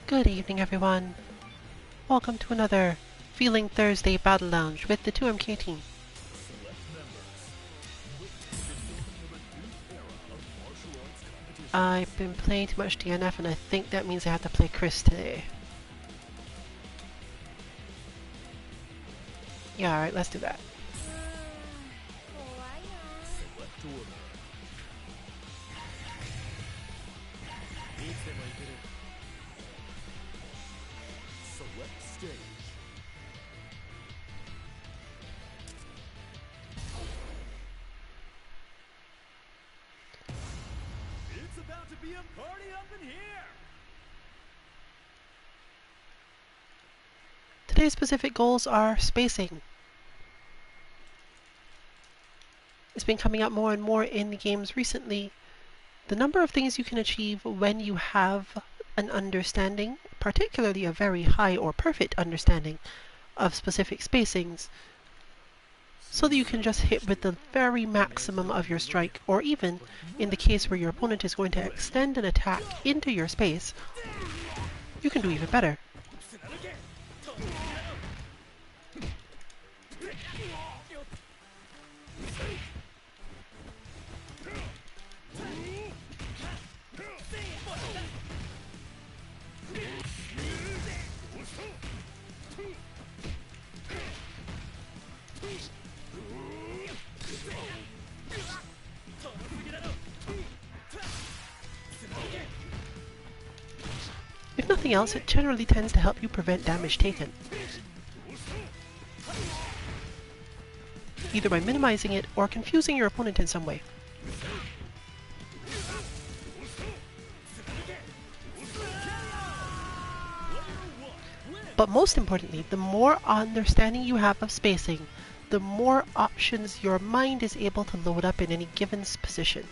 Good evening, everyone. Welcome to another Feeling Thursday Battle Lounge with the 2MK team. I've been playing too much DNF and I think that means I have to play Chris today. Yeah, alright, let's do that. Today's specific goals are spacing. It's been coming up more and more in the games recently. The number of things you can achieve when you have an understanding, particularly a very high or perfect understanding of specific spacings, so that you can just hit with the very maximum of your strike, or even in the case where your opponent is going to extend an attack into your space, you can do even better. If nothing else, it generally tends to help you prevent damage taken, either by minimizing it or confusing your opponent in some way. But most importantly, the more understanding you have of spacing, the more options your mind is able to load up in any given position.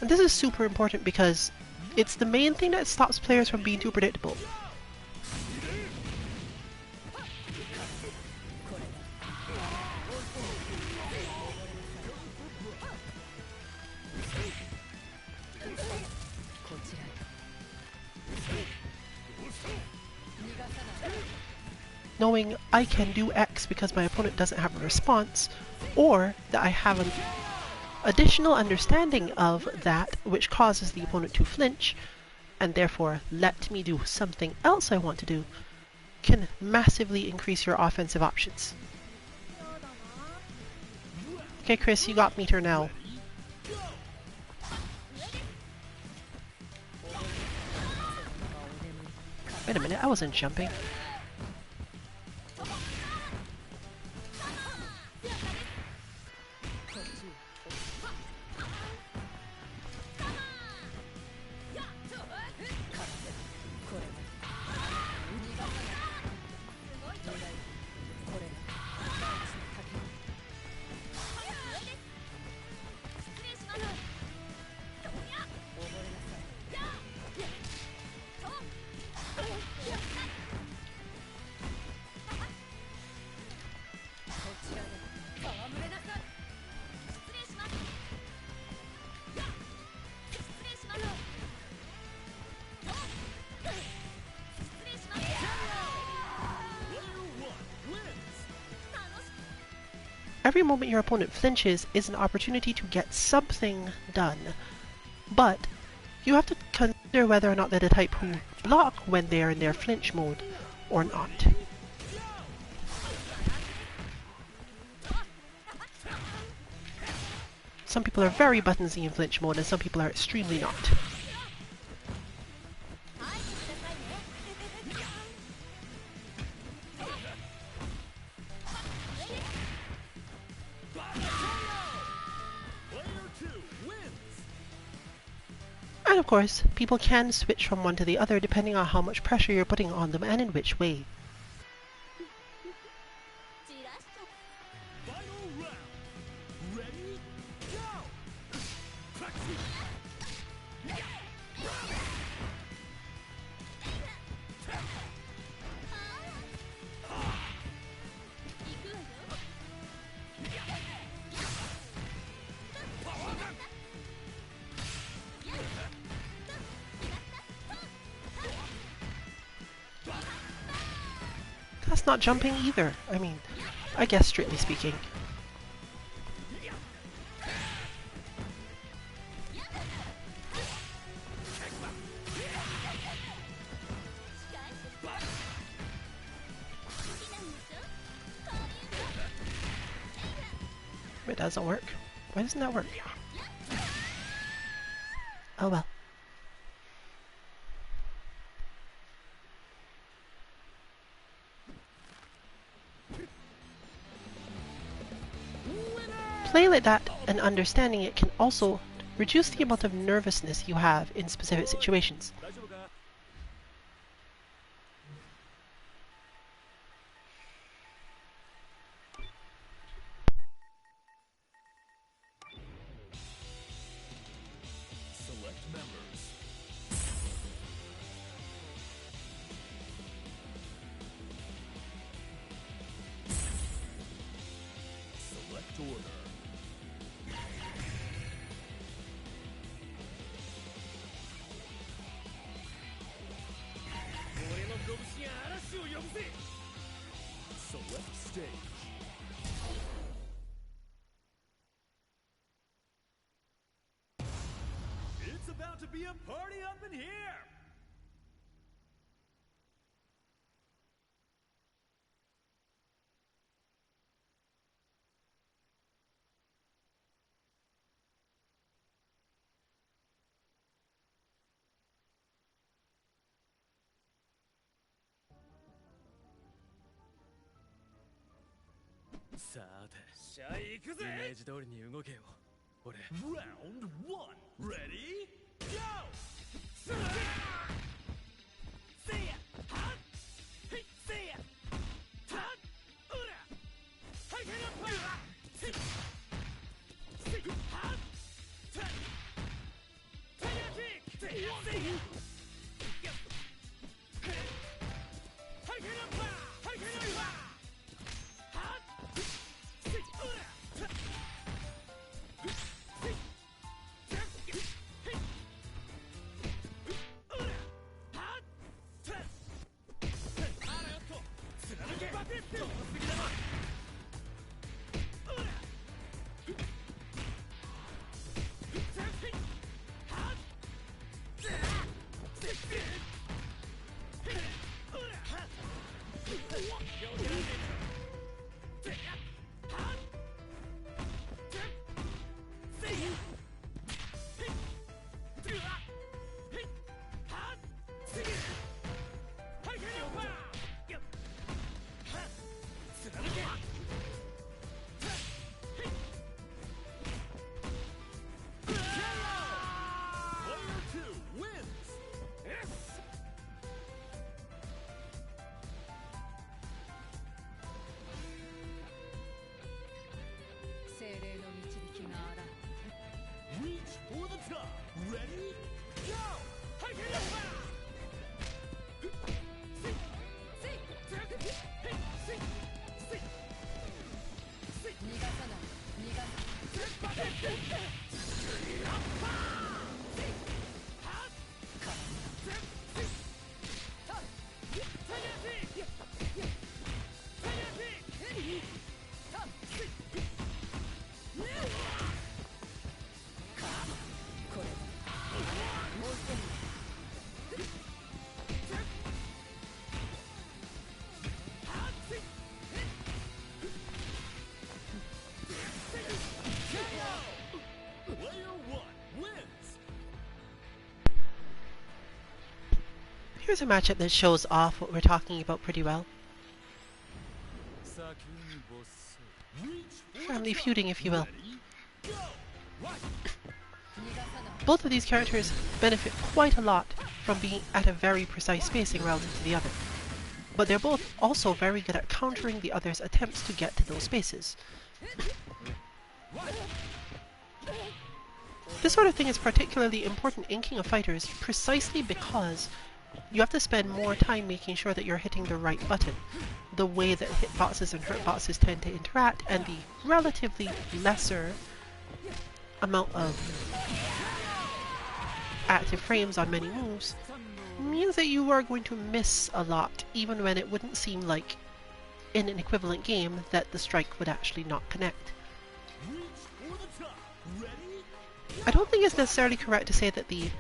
And this is super important because it's the main thing that stops players from being too predictable. Knowing I can do X because my opponent doesn't have a response, or that I have an additional understanding of that which causes the opponent to flinch, and therefore let me do something else I want to do, can massively increase your offensive options. Okay, Chris, you got meter now. Wait a minute, I wasn't jumping. Every moment your opponent flinches is an opportunity to get something done, but you have to consider whether or not they're the type who block when they're in their flinch mode or not. Some people are very buttonsy in flinch mode and some people are extremely not. And of course, people can switch from one to the other depending on how much pressure you're putting on them and in which way. not jumping either. I mean, I guess strictly speaking. It doesn't work. Why doesn't that work? Oh well. Playing like that and understanding it can also reduce the amount of nervousness you have in specific situations. Select members. Select order. Select stage. It's about to be a party up in here! Round one. Ready? Go! Reach for the top. Ready? Go! Here's a matchup that shows off what we're talking about pretty well. Family feuding, if you will. Both of these characters benefit quite a lot from being at a very precise spacing relative to the other, but they're both also very good at countering the other's attempts to get to those spaces. This sort of thing is particularly important in King of Fighters precisely because you have to spend more time making sure that you're hitting the right button, the way that hitboxes and hurtboxes tend to interact, and the relatively lesser amount of active frames on many moves means that you are going to miss a lot, even when it wouldn't seem like in an equivalent game that the strike would actually not connect. Reach for the top. Ready? I don't think it's necessarily correct to say that the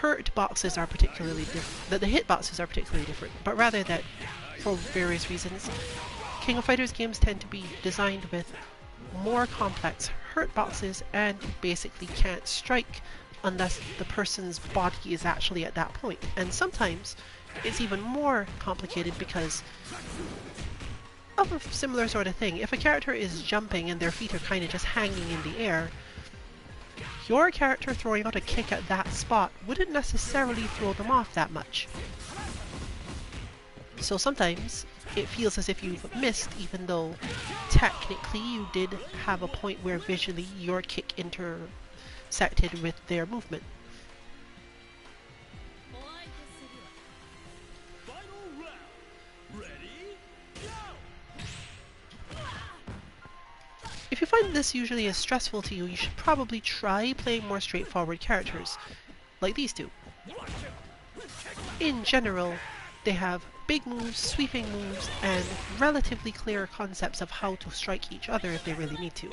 hurt boxes are particularly different, that the hit boxes are particularly different, but rather that for various reasons, King of Fighters games tend to be designed with more complex hurt boxes and basically can't strike unless the person's body is actually at that point. And sometimes it's even more complicated because of a similar sort of thing. If a character is jumping and their feet are kind of just hanging in the air, your character throwing out a kick at that spot wouldn't necessarily throw them off that much. So sometimes it feels as if you've missed, even though technically you did have a point where visually your kick intersected with their movement. Final round. Ready? Go! If you find this usually as stressful to you, you should probably try playing more straightforward characters, like these two. In general, they have big moves, sweeping moves, and relatively clear concepts of how to strike each other if they really need to.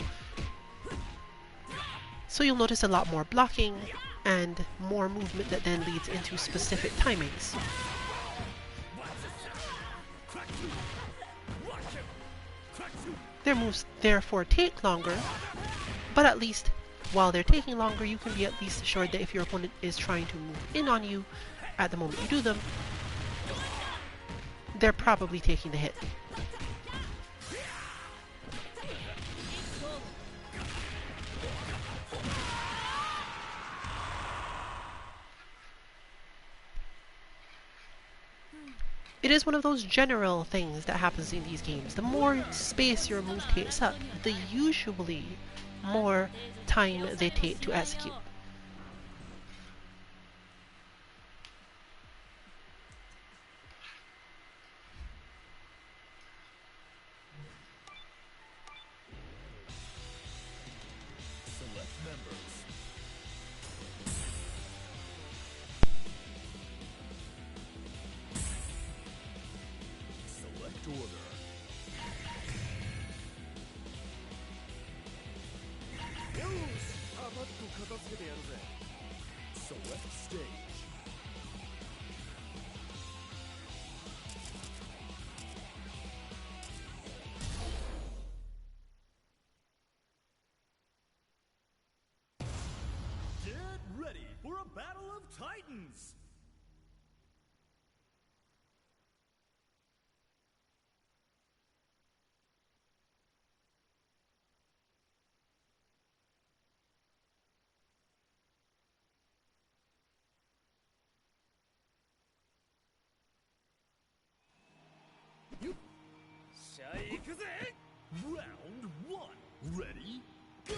So you'll notice a lot more blocking and more movement that then leads into specific timings. Their moves therefore take longer, but at least while they're taking longer, you can be at least assured that if your opponent is trying to move in on you at the moment you do them, they're probably taking the hit. It is one of those general things that happens in these games. The more space your move takes up, the usually more time they take to execute. Select members. Select order. Select stage. Get ready for a battle of titans! Round one. Ready? Go!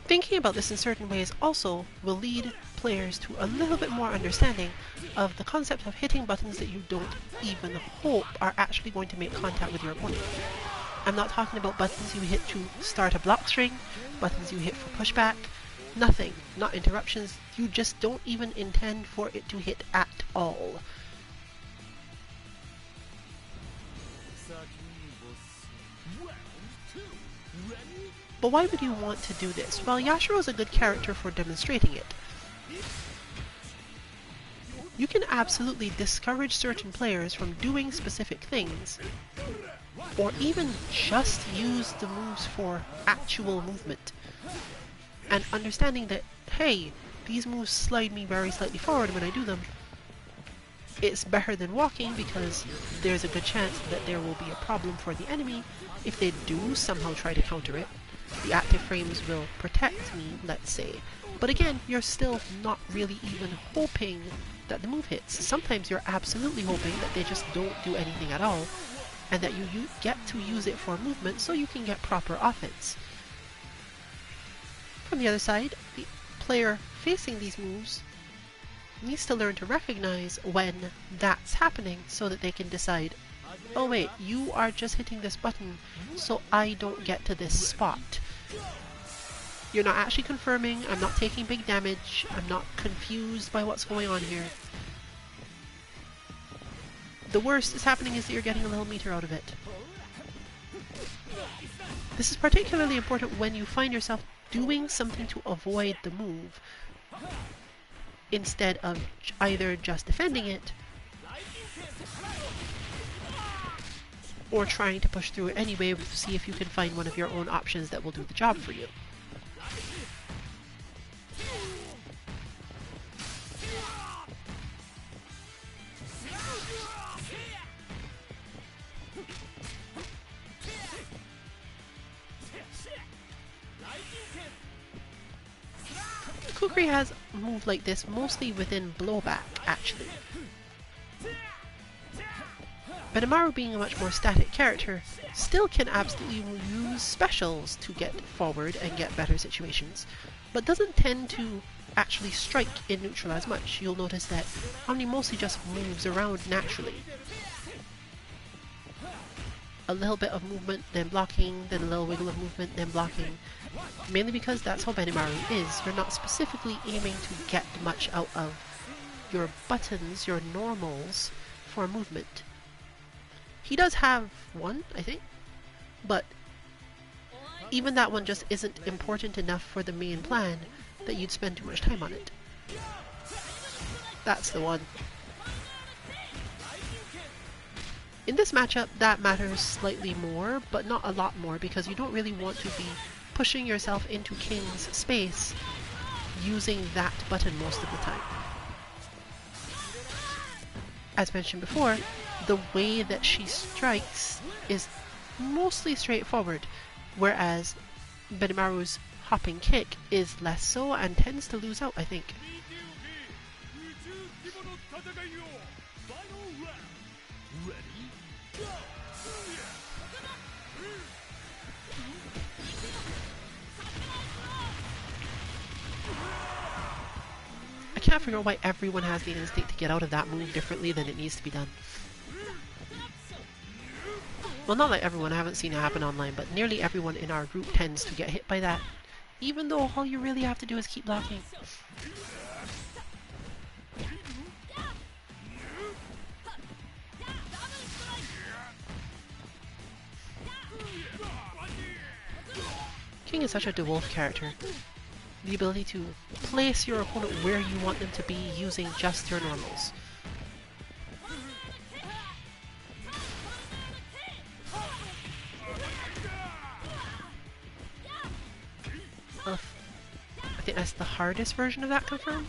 Thinking about this in certain ways also will lead players to a little bit more understanding of the concept of hitting buttons that you don't even hope are actually going to make contact with your opponent. I'm not talking about buttons you hit to start a block string, buttons you hit for pushback, nothing, not interruptions, you just don't even intend for it to hit at all. Round two. Ready? But why would you want to do this? Well, Yashiro is a good character for demonstrating it. You can absolutely discourage certain players from doing specific things, or even just use the moves for actual movement. And understanding that, hey, these moves slide me very slightly forward when I do them, it's better than walking because there's a good chance that there will be a problem for the enemy if they do somehow try to counter it. The active frames will protect me, let's say. But again, you're still not really even hoping that the move hits. Sometimes you're absolutely hoping that they just don't do anything at all, and that you get to use it for movement so you can get proper offense. From the other side, the player facing these moves needs to learn to recognize when that's happening so that they can decide, oh wait, you are just hitting this button, so I don't get to this spot. You're not actually confirming, I'm not taking big damage, I'm not confused by what's going on here. The worst is happening is that you're getting a little meter out of it. This is particularly important when you find yourself doing something to avoid the move, instead of either just defending it or trying to push through it anyway to see if you can find one of your own options that will do the job for you. Kukri has a move like this mostly within blowback, actually. Benimaru, being a much more static character, still can absolutely use specials to get forward and get better situations, but doesn't tend to actually strike in neutral as much. You'll notice that Omni mostly just moves around naturally. A little bit of movement, then blocking, then a little wiggle of movement, then blocking. Mainly because that's how Benimaru is. You're not specifically aiming to get much out of your buttons, your normals, for movement. He does have one, I think, but even that one just isn't important enough for the main plan that you'd spend too much time on it. That's the one. In this matchup, that matters slightly more, but not a lot more, because you don't really want to be pushing yourself into King's space using that button most of the time. As mentioned before, the way that she strikes is mostly straightforward, whereas Benimaru's hopping kick is less so and tends to lose out, I think. I can't figure out why everyone has the instinct to get out of that move differently than it needs to be done. Well, not like everyone, I haven't seen it happen online, but nearly everyone in our group tends to get hit by that, even though all you really have to do is keep blocking. King is such a DeWolf character. The ability to place your opponent where you want them to be using just your normals. I think that's the hardest version of that confirm.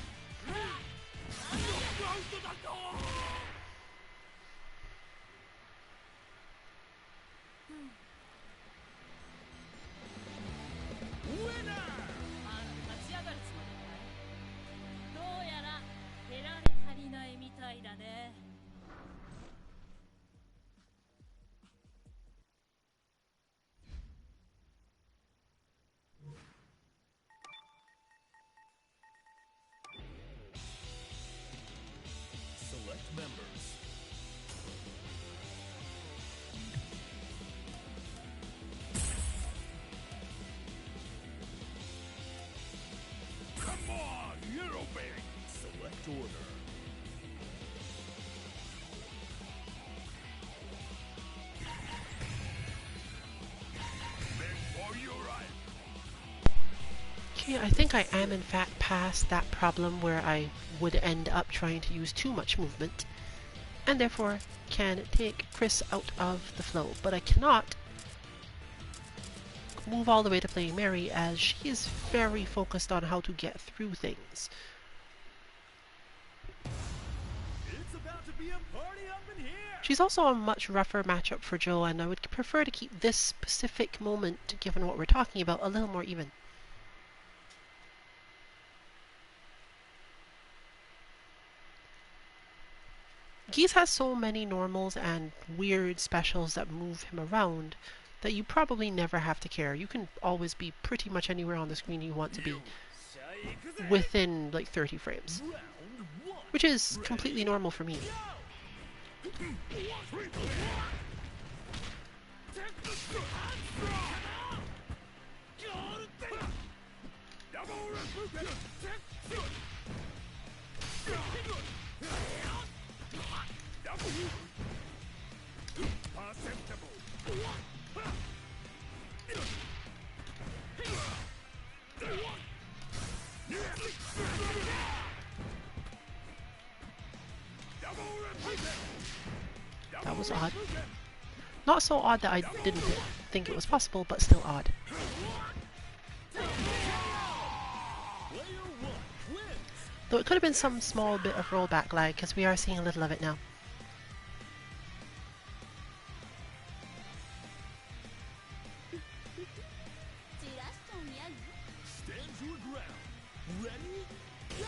Members. Come on, you're obeying. Select order. Before you arrive. Okay, I think I am in fact past that problem where I would end up trying to use too much movement, and therefore can take Chris out of the flow, but I cannot move all the way to playing Mary, as she is very focused on how to get through things. It's about to be a party up in here. She's also a much rougher matchup for Joe, and I would prefer to keep this specific moment, given what we're talking about, a little more even. Geese has so many normals and weird specials that move him around that you probably never have to care. You can always be pretty much anywhere on the screen you want to be. within like 30 frames, which is completely normal for me. That was odd. Not so odd that I didn't think it was possible, but still odd. Though it could have been some small bit of rollback lag, because we are seeing a little of it now. Stand your ground. Ready? Go!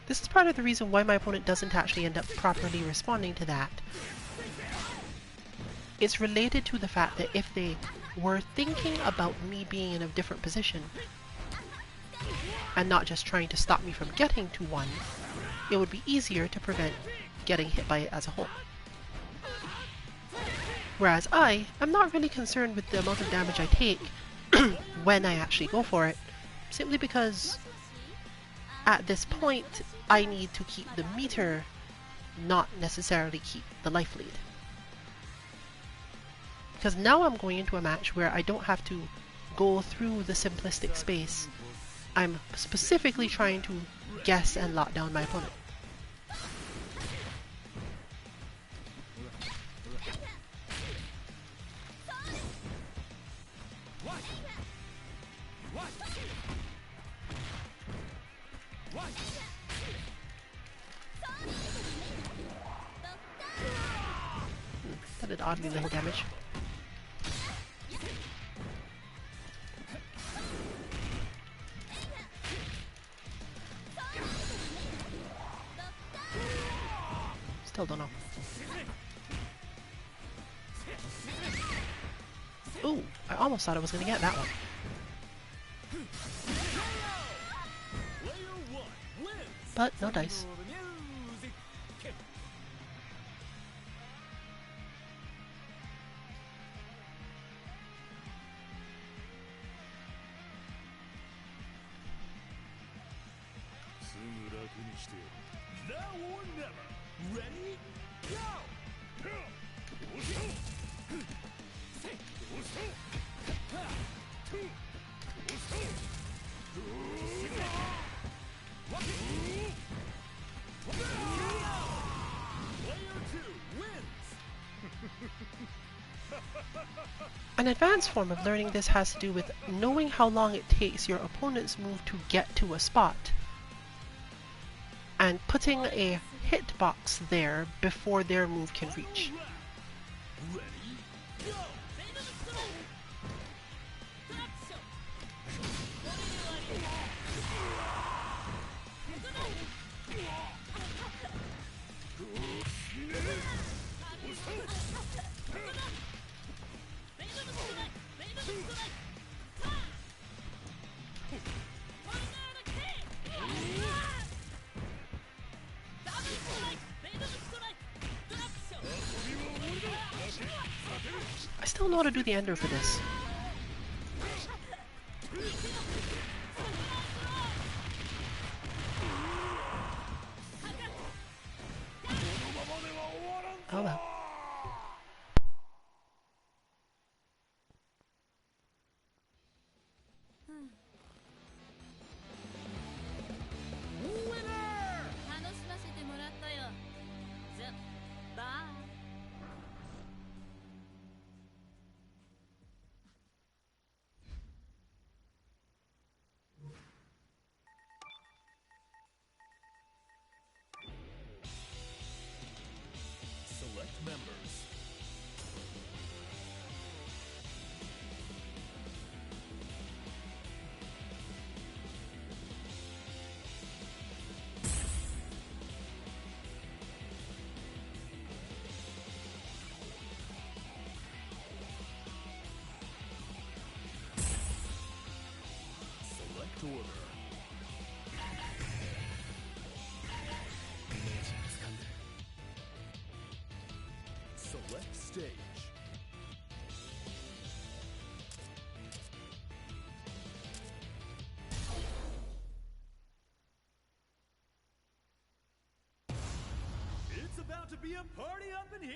This is part of the reason why my opponent doesn't actually end up properly responding to that. It's related to the fact that if they were thinking about me being in a different position and not just trying to stop me from getting to one, it would be easier to prevent getting hit by it as a whole. Whereas I am not really concerned with the amount of damage I take when I actually go for it, simply because at this point I need to keep the meter, not necessarily keep the life lead. Because now I'm going into a match where I don't have to go through the simplistic space. I'm specifically trying to guess and lock down my opponent. That did oddly little damage. Still don't know. Ooh, I almost thought I was going to get that one. But no dice. Now or never. Ready? Go! An advanced form of learning this has to do with knowing how long it takes your opponent's move to get to a spot, and putting a hitbox there before their move can reach. Ready? Go! I still know how to do the ender for this. Oh well. Select stage. It's about to be a party up in here!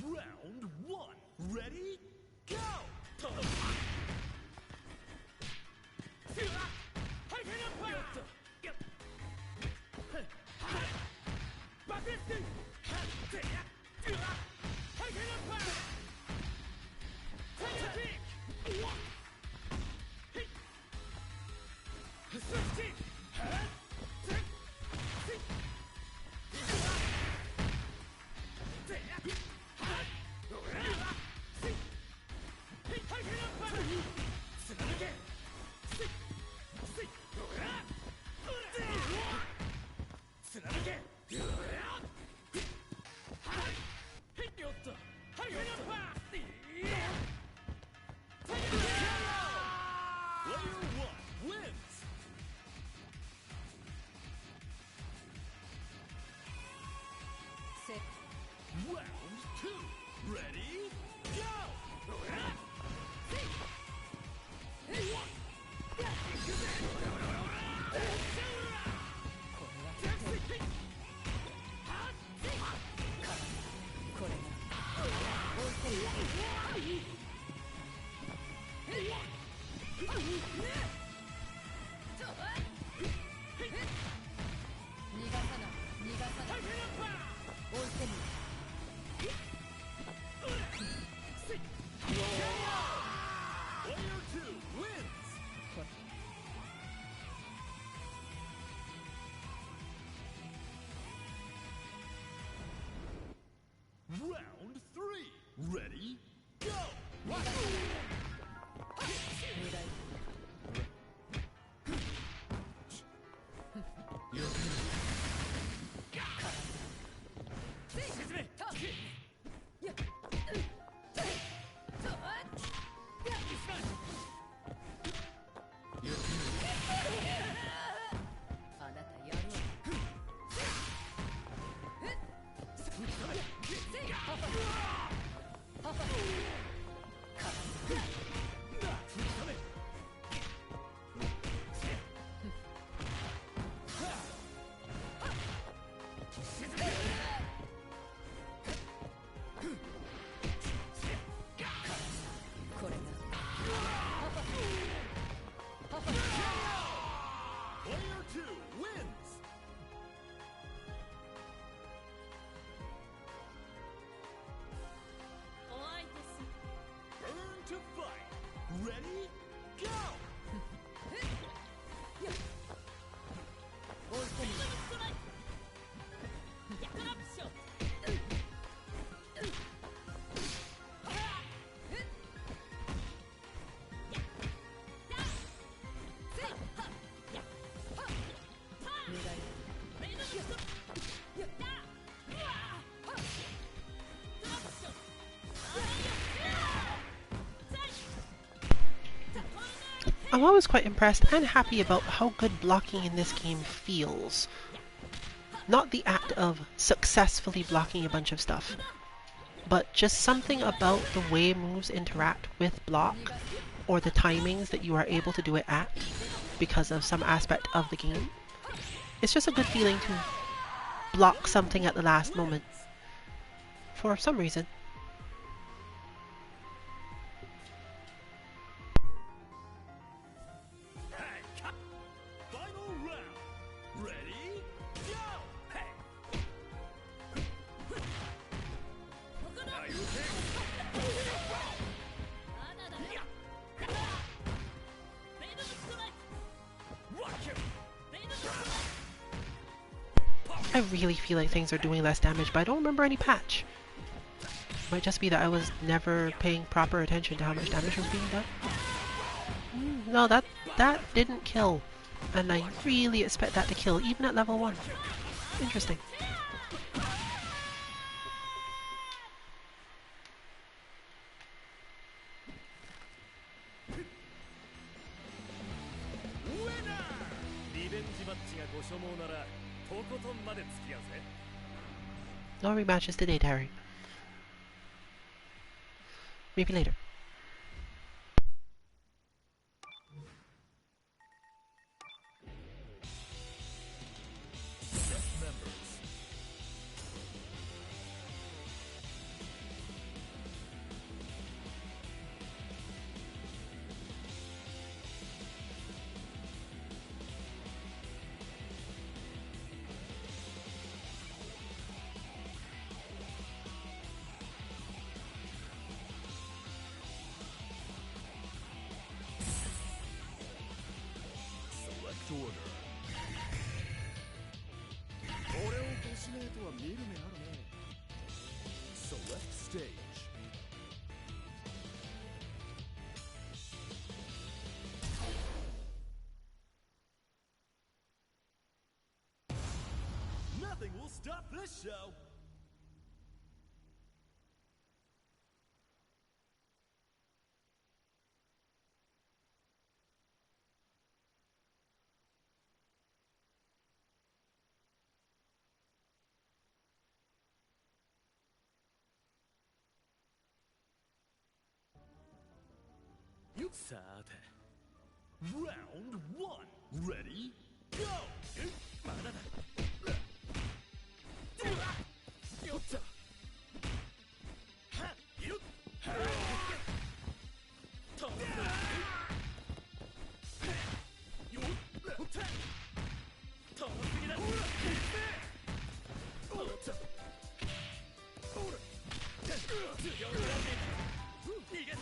Round one. Ready? Go! Round two. Ready? Go! Player two wins! Round three. Ready? Go! Player two wins! Burn to fight! Ready? Go! I'm always quite impressed and happy about how good blocking in this game feels. Not the act of successfully blocking a bunch of stuff, but just something about the way moves interact with block, or the timings that you are able to do it at because of some aspect of the game. It's just a good feeling to block something at the last moment for some reason. Final round. Ready? Go! Hey! Are you I really feel like things are doing less damage, but I don't remember any patch. Might just be that I was never paying proper attention to how much damage was being done. No, that didn't kill. And I really expect that to kill, even at level 1. Interesting. No rematches today, Terry. Maybe later. Select stage. Nothing will stop this show. Round 1. Ready? Go! まだだ。よっと。はっよっ。と。よっ。と。と次だ。おっと。ほら。強くなって逃げた。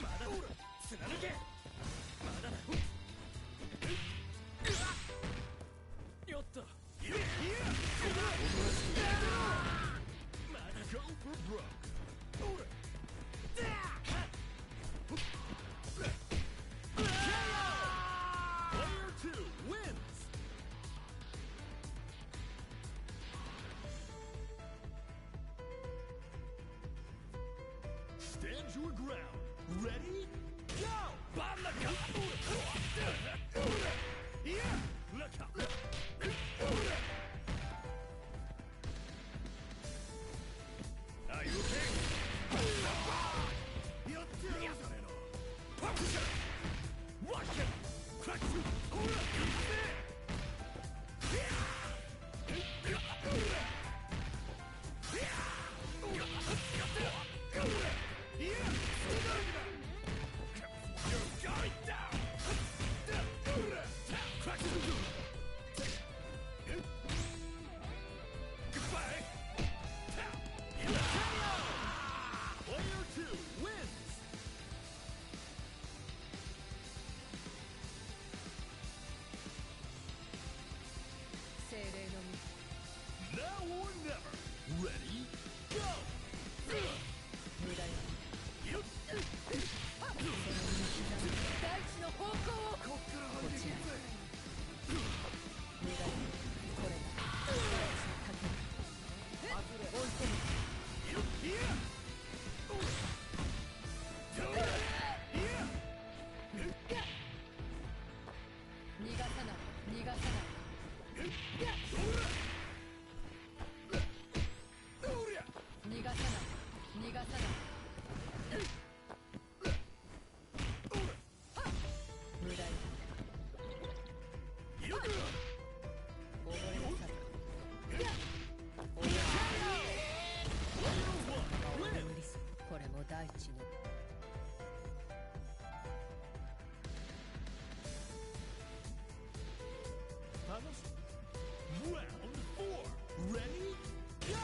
まだだ。貫け。まだだ。よっと。まだ Go for broke. Player 2 wins. Stand your ground. Ready? Go! Look out! Are you okay? Watch it! Crack you! You're going down! Crack you! Goodbye! Player 2 wins! Now or never. Ready? Go! Round 4. Ready? Go!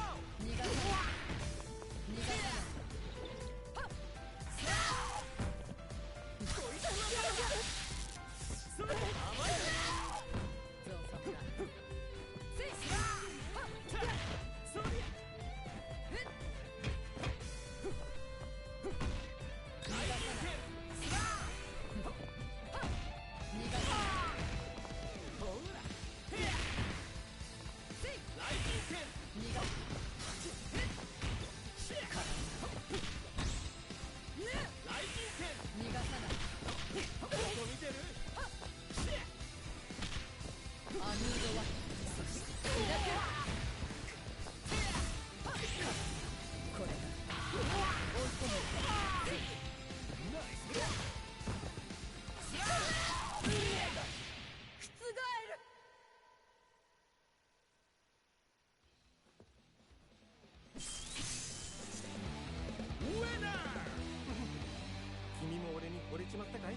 ったかい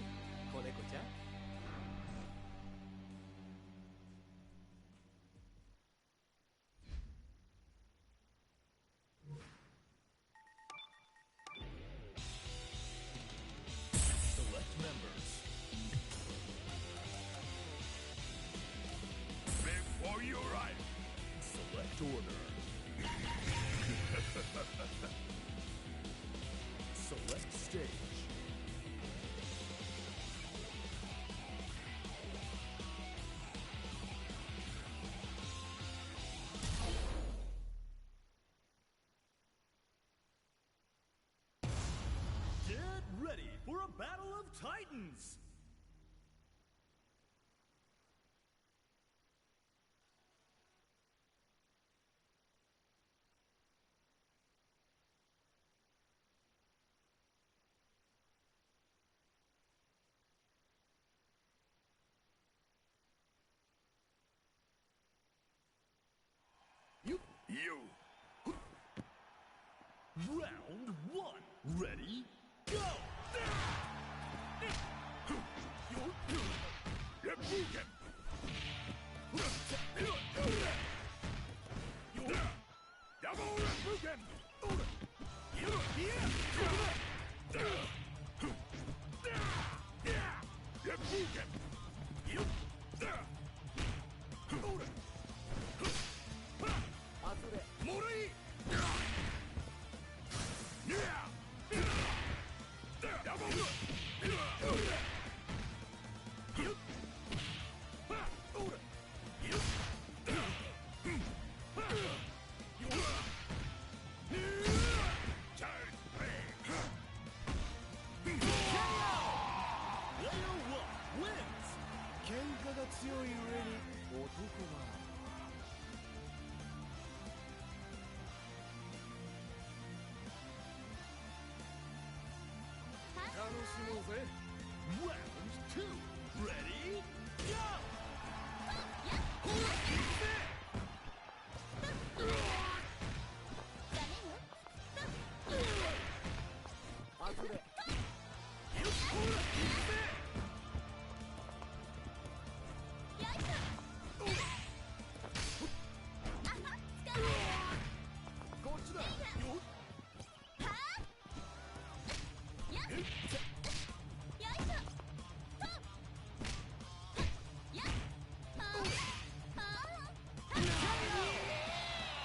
子猫ちゃん。Select members. Before you arrive, Select order. Select stage. Get ready for a battle of titans! you. Round one. Ready? Go! Repugem. Double Repugem. Repugem. Moroi. Player one wins! 喧嘩が強い上に男が。楽しもうぜ。Round two. Ready? Go! 後で。こっちだ。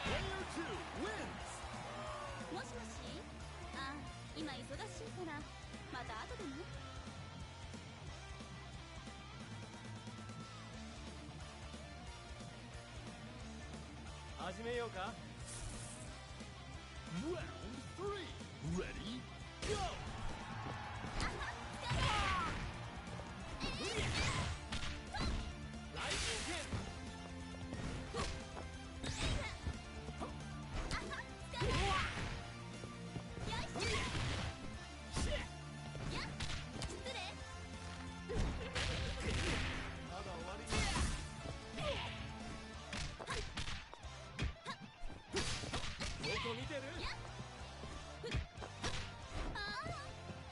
Player two wins! もしもし、あ、今忙しいからまた後でね。始めようか。Round three. Ready? Go! ライジン剣。まだ終わり。どこ見てる？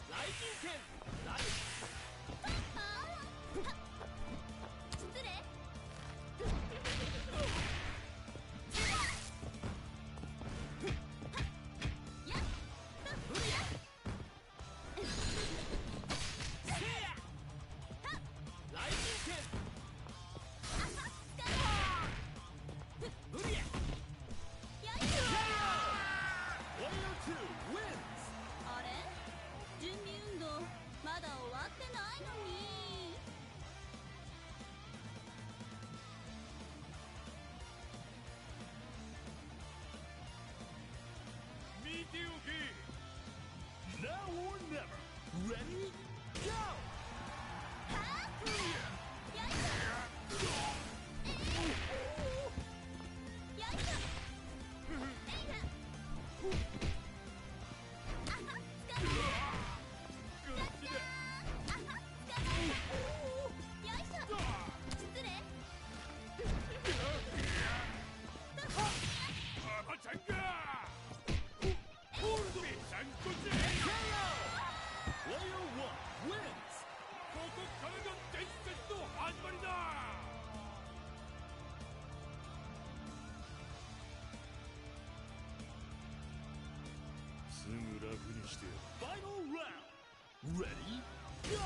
ライジン剣。ライ失礼。ライジン剣。Player two wins! あれ？準備運動まだ終わってないのに。見ておけ。 Now or never. Ready? Go! 赤ちゃんが。ホールド。めちゃんこちゃ。Player one すぐ楽にしてやる。 Final round. Ready? Go!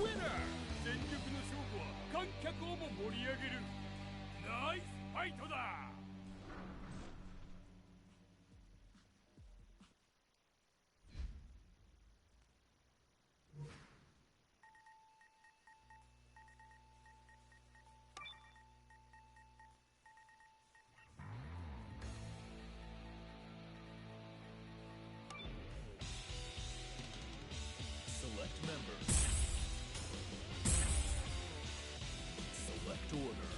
Winner! 全力の勝負は観客をも盛り上げる。ナイスファイトだ。 Select members. Select order.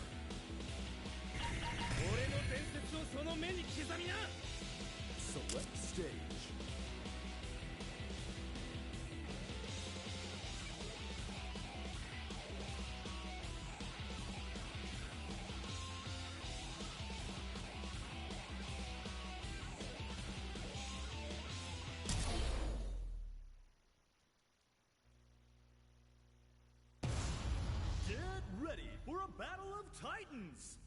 俺の伝説をその目に刻みな。 Select stage. Get ready for a battle of titans!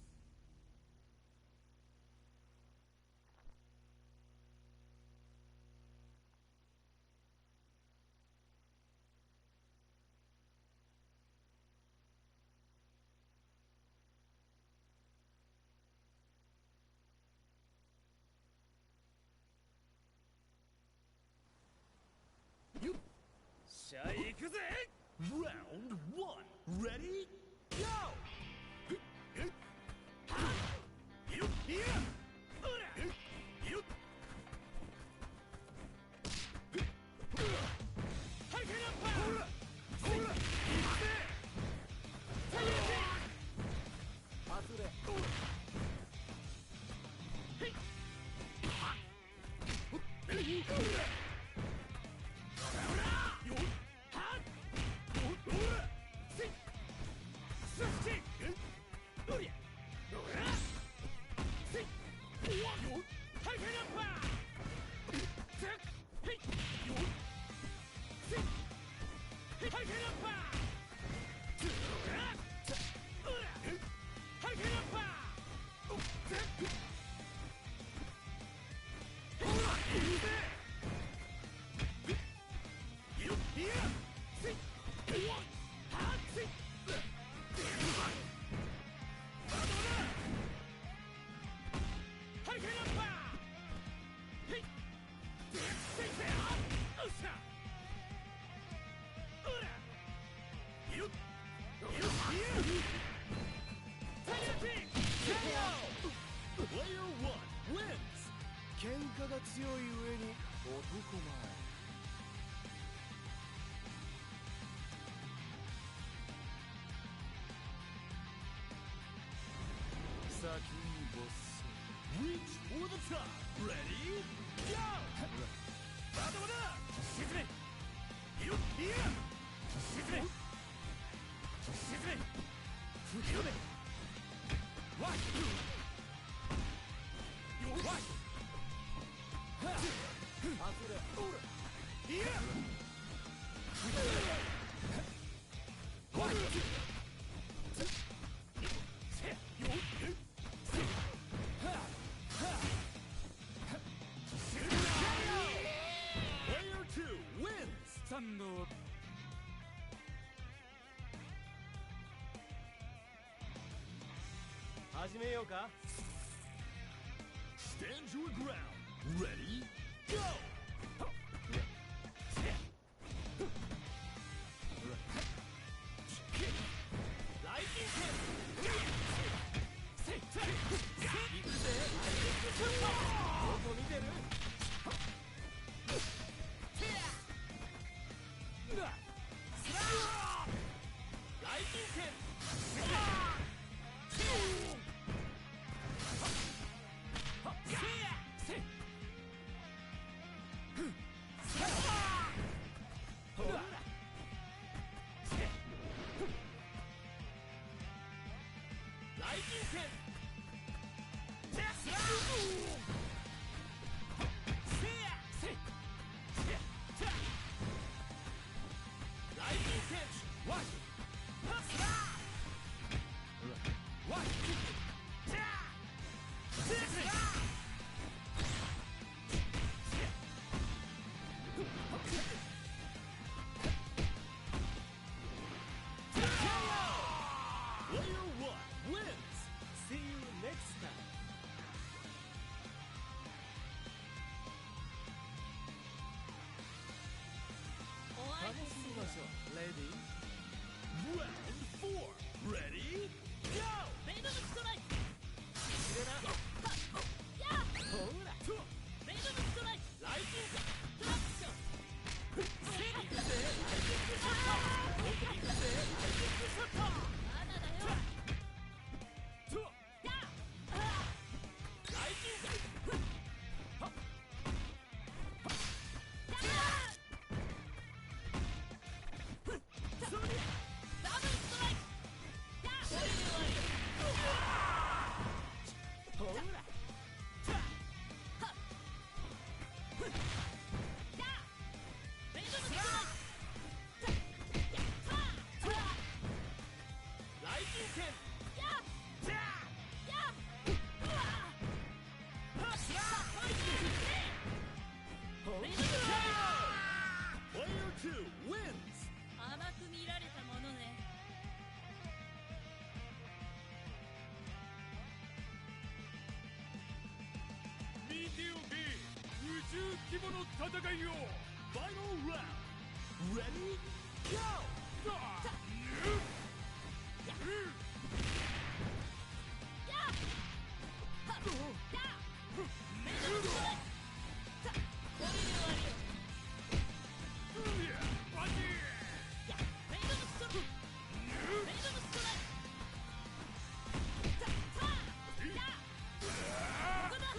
Round one. Ready? Go! Player one wins! 喧嘩が強い上に男前。先にボス。 Reach for the top. Ready? Go! まだまだ沈めよっいや沈め沈め吹き込めわいよわいはっあふれおらいやわいせよっPlayer 2 wins! スタンド。始めようか。 Stand your ground. Ready? Go! Lightning Kick! 行くぜ。どこ見てる？ Lightning Kick! Lightning Kick! Lightning Kick! What? Player 1 wins! See you next time. お相手楽しみましょう。レディー。 Round 4. Ready? Go! ベイドムストライク。入れな。やあほら。ベイドムストライク。ライジング。トラックション。行くぜ。ライジングショット。行くぜ。ライジングショット。まだだよ。やあライジング。ダブルストライク。やあこれで終わり。ほら。やあベイドムストライク。やったー。ライジング。やあやあうわベイドムストライク。 Player 2 wins! 甘く見られたものね。見ておけ宇宙規模の戦いを Final round. Ready? Go! これで終わりよ。ベイドムストライク。ベイドムストライク。やあここだ。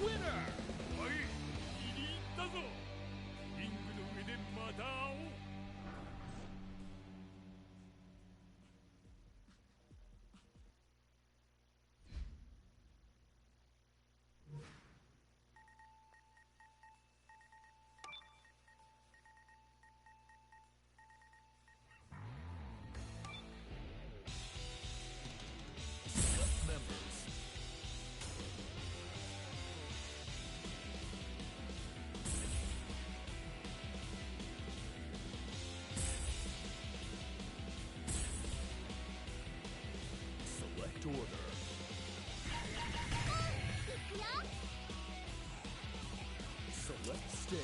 Winner! はい気に入ったぞ。リングの上でまた会おう。Members. Select order. Select stage.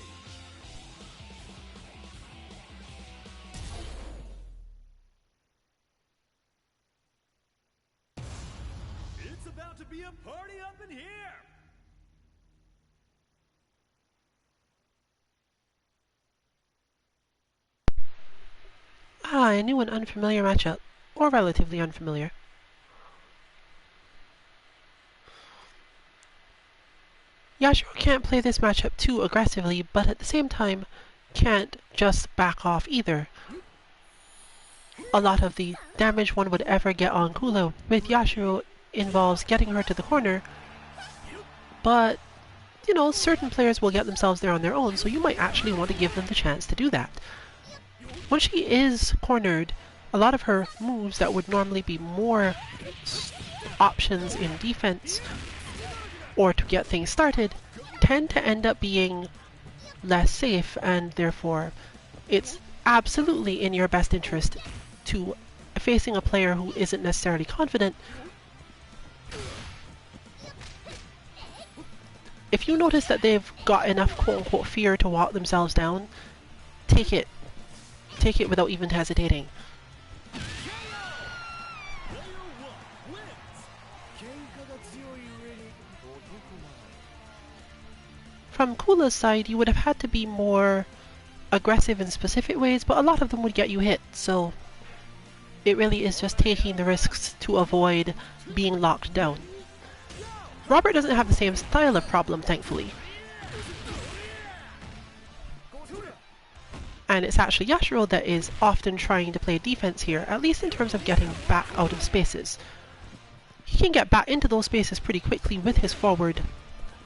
It's about to be a party up in here. Ah, a new and unfamiliar matchup. Or relatively unfamiliar. Yashiro can't play this matchup too aggressively, but at the same time, can't just back off either. A lot of the damage one would ever get on Kula with Yashiro involves getting her to the corner, but, you know, certain players will get themselves there on their own, so you might actually want to give them the chance to do that. When she is cornered, a lot of her moves that would normally be more options in defense or to get things started tend to end up being less safe, and therefore it's absolutely in your best interest to, facing a player who isn't necessarily confident, if you notice that they've got enough quote-unquote fear to walk themselves down, take it. Take it without even hesitating. From Kula's side, you would have had to be more aggressive in specific ways, but a lot of them would get you hit, so it really is just taking the risks to avoid being locked down. Robert doesn't have the same style of problem, thankfully. And it's actually Yashiro that is often trying to play defense here, at least in terms of getting back out of spaces. He can get back into those spaces pretty quickly with his forward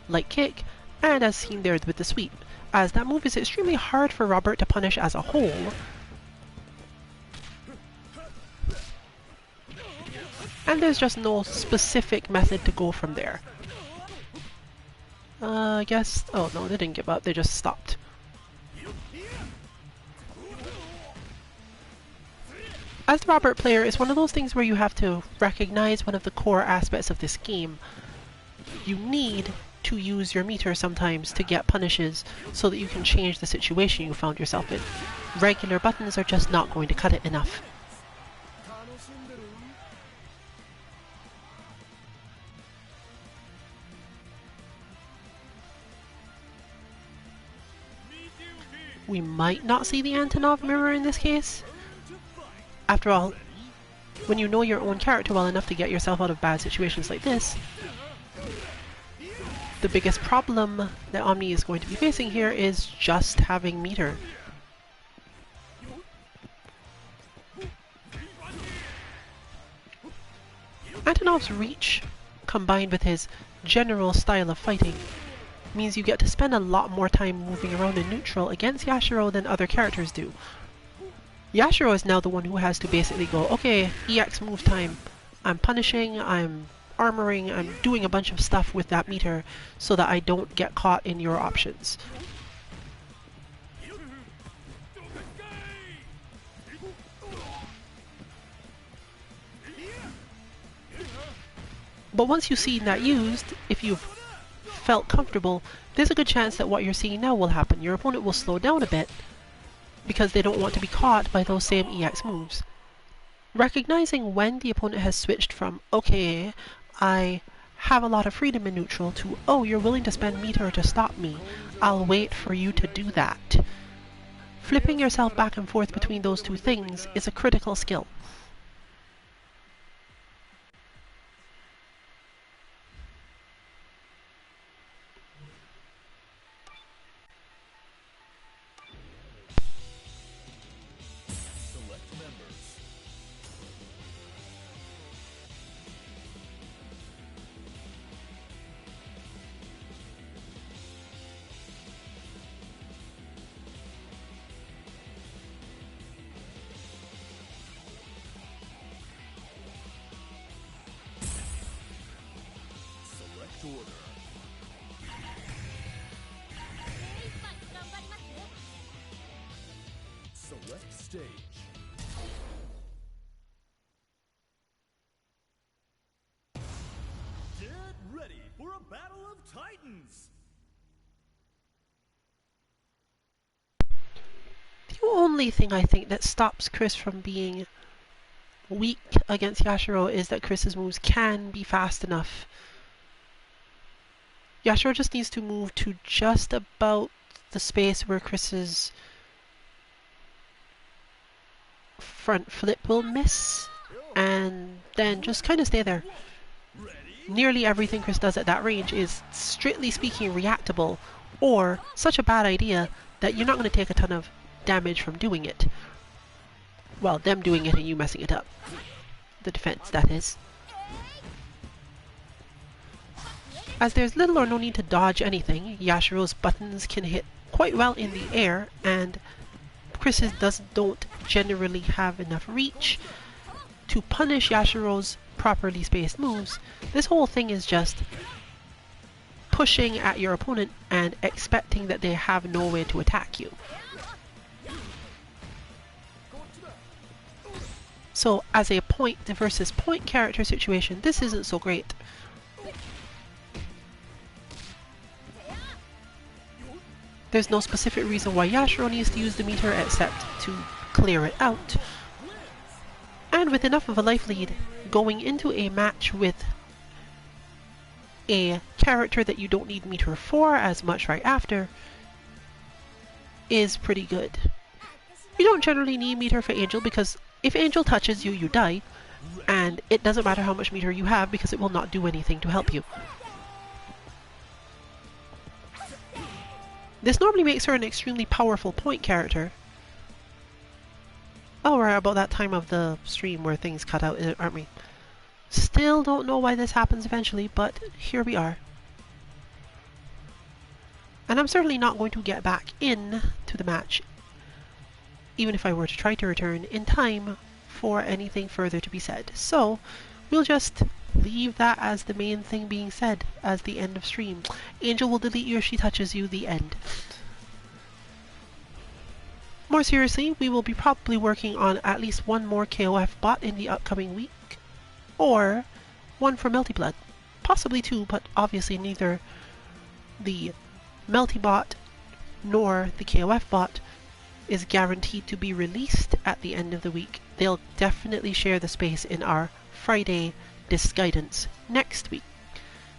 light kick, and as seen there with the sweep, as that move is extremely hard for Robert to punish as a whole. And there's just no specific method to go from there. I guess... oh no, they didn't give up, they just stopped. As the Robert player, it's one of those things where you have to recognize one of the core aspects of this game. You need to use your meter sometimes to get punishes so that you can change the situation you found yourself in. Regular buttons are just not going to cut it enough. We might not see the Antonov mirror in this case. After all, when you know your own character well enough to get yourself out of bad situations like this, the biggest problem that Omni is going to be facing here is just having meter. Antonov's reach, combined with his general style of fighting, means you get to spend a lot more time moving around in neutral against Yashiro than other characters do. Yashiro is now the one who has to basically go, okay, EX move time, I'm punishing, I'm armoring, I'm doing a bunch of stuff with that meter so that I don't get caught in your options. But once you've seen that used, if you've felt comfortable, there's a good chance that what you're seeing now will happen. Your opponent will slow down a bit because they don't want to be caught by those same EX moves. Recognizing when the opponent has switched from, okay, I have a lot of freedom in neutral, to, oh, you're willing to spend meter to stop me, I'll wait for you to do that. Flipping yourself back and forth between those two things is a critical skill. Select stage. Get ready for a battle of titans! The only thing I think that stops Chris from being weak against Yashiro is that Chris's moves can be fast enough. Yashiro just needs to move to just about the space where Chris's front flip will miss, and then just kind of stay there. Nearly everything Chris does at that range is, strictly speaking, reactable, or such a bad idea that you're not going to take a ton of damage from doing it. Well, them doing it and you messing it up. The defense, that is. As there's little or no need to dodge anything, Yashiro's buttons can hit quite well in the air, and Chris's don't generally have enough reach to punish Yashiro's properly spaced moves. This whole thing is just pushing at your opponent and expecting that they have no way to attack you. So as a point versus point character situation, this isn't so great. There's no specific reason why Yashiro needs to use the meter except to clear it out. And with enough of a life lead, going into a match with a character that you don't need meter for as much right after is pretty good. You don't generally need meter for Angel because if Angel touches you, you die, and it doesn't matter how much meter you have because it will not do anything to help you. This normally makes her an extremely powerful point character. Oh, we're about that time of the stream where things cut out, aren't we? Still don't know why this happens eventually, but here we are. And I'm certainly not going to get back in to the match, even if I were to try to return in time for anything further to be said. So, we'll just leave that as the main thing being said as the end of stream. Angel will delete you if she touches you, the end. More seriously, we will be probably working on at least one more KOF bot in the upcoming week, or one for Melty Blood. Possibly two, but obviously neither the Melty bot nor the KOF bot is guaranteed to be released at the end of the week. They'll definitely share the space in our Friday Disguidance next week.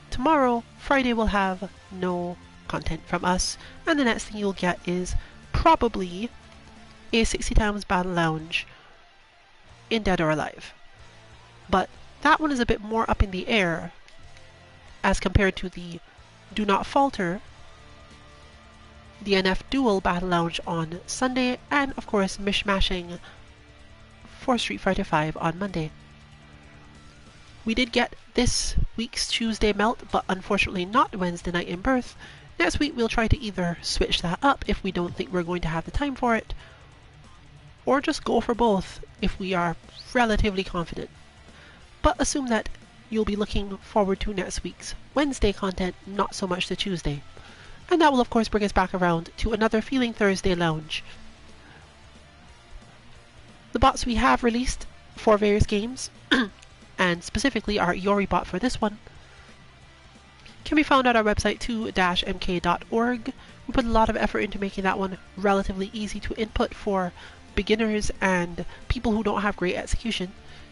Tomorrow, Friday, will have no content from us, and the next thing you'll get is probably a 60 times Battle Lounge in Dead or Alive. But that one is a bit more up in the air as compared to the Do Not Falter DNF Duel Battle Lounge on Sunday, and of course Mishmashing for Street Fighter V on Monday. We did get this week's Tuesday melt, but unfortunately not Wednesday night in Birth. Next week we'll try to either switch that up if we don't think we're going to have the time for it, or just go for both if we are relatively confident. But assume that you'll be looking forward to next week's Wednesday content, not so much the Tuesday. And that will of course bring us back around to another Feeling Thursday lounge. The bots we have released for various games, and specifically our Iori bot for this one, can be found at our website 2-mk.org. We put a lot of effort into making that one relatively easy to input for beginners and people who don't have great execution.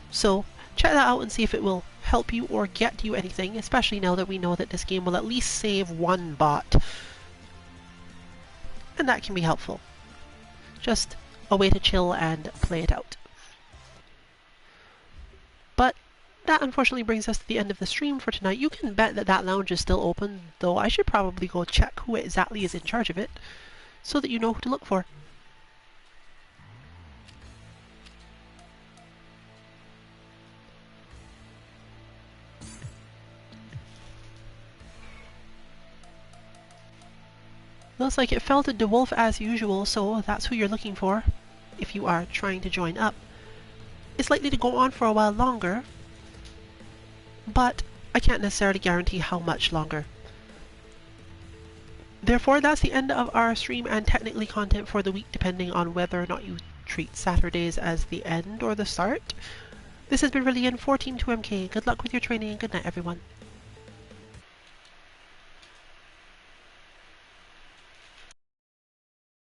So check that out and see if it will help you or get you anything, especially now that we know that this game will at least save one bot. And that can be helpful. Just a way to chill and play it out. But that unfortunately brings us to the end of the stream for tonight. You can bet that that lounge is still open, though I should probably go check who exactly is in charge of it, so that you know who to look for. Looks like it fell to DeWolf as usual, so that's who you're looking for if you are trying to join up. It's likely to go on for a while longer, but I can't necessarily guarantee how much longer. Therefore, that's the end of our stream and technically content for the week, depending on whether or not you treat Saturdays as the end or the start. This has been Rillian for Team 2MK. Good luck with your training and good night, everyone.